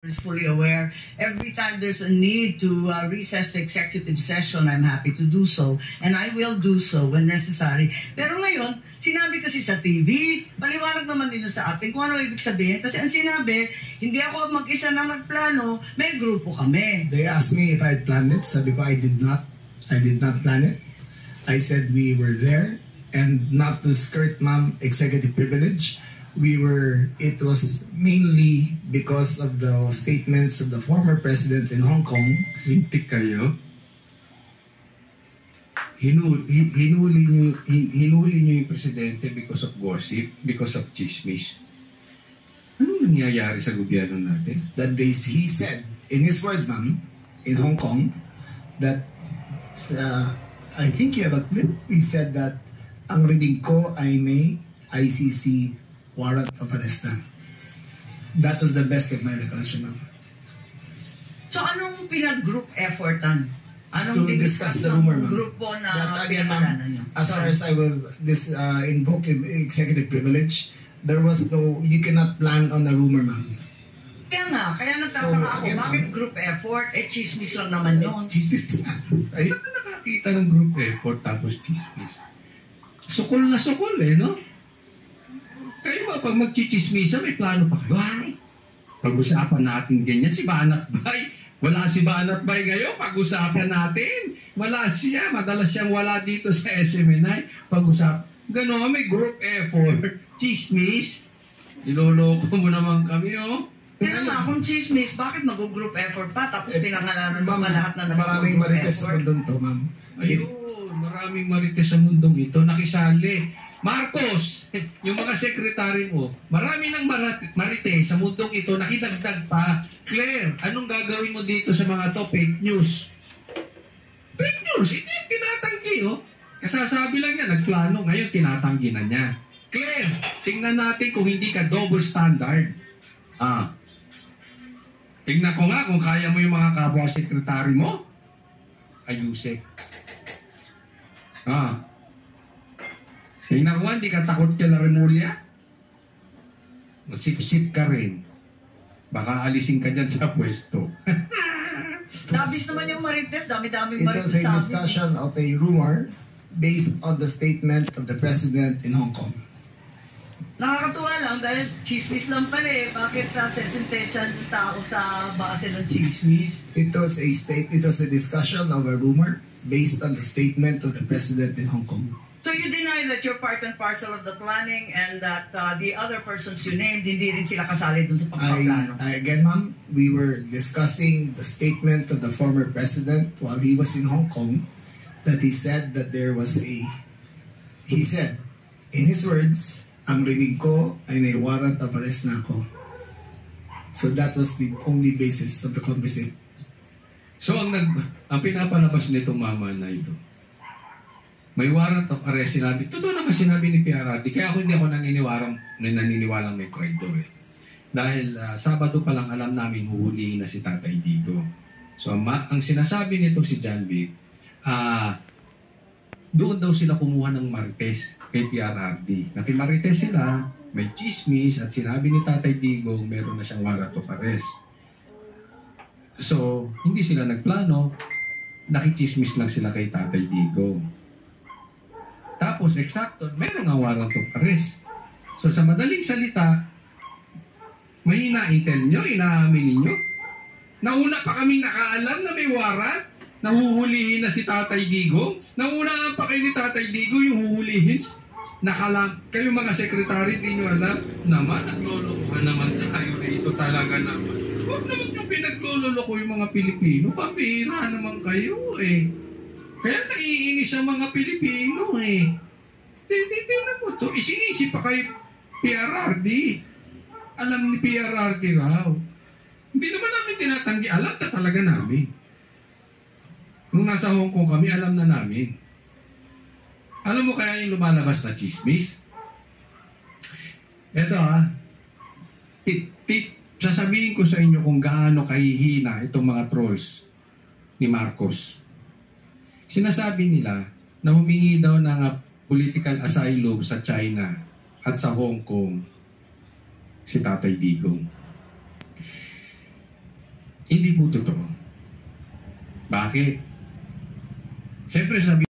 is fully aware. Every time there's a need to recess the executive session, I'm happy to do so. And I will do so when necessary. Pero ngayon, sinabi kasi sa TV, paliwanag naman din sa atin kung ano ibig sabihin. Kasi ang sinabi, hindi ako mag-isa na nagplano, may grupo kami. They asked me if I had planned it. Sabi ko, I did not plan it. I said we were there, and not to skirt ma'am executive privilege. It was mainly because of the statements of the former president in Hong Kong. Hintik kayo. Hinuli niyo yung presidente because of gossip, because of chismis. Anong nangyayari sa gobyerno natin? That he said, in his words, ma'am, in Hong Kong, that I think you have a clip. He said that ang reading ko ay may ICC warrant of arrest na. That was the best of my recollection, ma'am. So anong pinag-group effortan? Anong To discuss the rumor, ma'am. Grupo na That again, ma'am, pinagalanan niyo? as far as I will invoke executive privilege, there was no, you cannot plan on a rumor, ma'am. Kaya nagtataka ako, again, bakit group effort? Chismis lang naman yun. Chismis na. Saan ka nakakita ng group effort tapos chismis? Sukol na sukol no? Kayo ba, pag magchichismisa, may plano pa kayo? Ay, pag-usapan natin ganyan. Si Banat Bay, wala si Banat Bay ngayon, pag-usapan natin. Wala siya, madalas siyang wala dito sa SMNI. Pag-usapan, gano'n, may group effort. Chismis, niloloko mo naman kami, Kaya nga, kung chismis, bakit mag-group effort pa? Tapos pinangalanan mo Ma'am, pa lahat na maraming nag-group marites sa effort. mundong to, ma'am. Ayun, maraming marites sa mundong ito, nakisali. Marcos, yung mga sekretary mo, marami ng marites sa mundong ito, nakidagdag pa. Claire, anong gagawin mo dito sa mga to? Fake news. Fake news, ito yung tinatanggi, Kasasabi lang niya, nagplano, ngayon tinatanggi na niya. Claire, tingnan natin kung hindi ka double standard. Tingnan ko nga kung kaya mo yung mga kapwa sekretary mo. Ayusek. Tingnan ko nga, hindi ka takot kay Remulla. Masip-sip ka rin. Baka alisin ka dyan sa pwesto. Dabis naman yung marites, dami-daming It was marites a sa amin. discussion of a rumor based on the statement of the president in Hong Kong. Nakakatuwa lang dahil chismis lang pala Bakit sesentensyahan yung tao sa base ng chismis? It was a discussion of a rumor based on the statement of the president in Hong Kong. So you deny that you're part and parcel of the planning and that the other persons you named, hindi rin sila kasali dun sa pagpaplano? Again, ma'am, we were discussing the statement of the former president while he was in Hong Kong, that he said that he said, in his words, ang reading ko ay may warrant of arrest na ako. So that was the only basis of the conversation. So ang pinapalabas nitong mama na ito, may warrant of arrest sinabi. Totoo naman sinabi ni PRRD. Kaya hindi ako naniniwalang may traitor Dahil Sabado pa lang alam namin huhulihin na si Tatay Digo. So ang sinasabi nito si John Vic, doon daw sila kumuha ng marites kay PRRD. Nakimarites sila, may chismis, at sinabi ni Tatay Digo meron na siyang warrant of arrest. So hindi sila nagplano, nakichismis lang sila kay Tatay Digo. Tapos, eksakto, meron nga warrant of arrest. So, sa madaling salita, mahina intel nyo, inaamin ninyo. Nauna pa kaming nakaalam na may warrant, nahuhulihin na si Tatay Digo. Nauna pa kayo ni Tatay Digo yung huhulihin. Kayo mga sekretary, di nyo alam, naman, naglolokohan naman tayo dito talaga naman. Huwag naman yung pinagloloko yung mga Pilipino, pambihira naman kayo Kaya naiinis ang mga Pilipino Tingnan mo to. Isinisip pa kay PRRD. Alam ni PRRD raw. Hindi naman namin tinatanggi. Alam na talaga namin. Nung nasa Hong Kong kami, alam na namin. Alam mo kaya yung lumalabas na chismis? Ito sasabihin ko sa inyo kung gaano kahihina itong mga trolls ni Marcos. Sinasabi nila na humingi daw ng political asylum sa China at sa Hong Kong si Tatay Digong. Hindi po totoo. Bakit? Siyempre sabi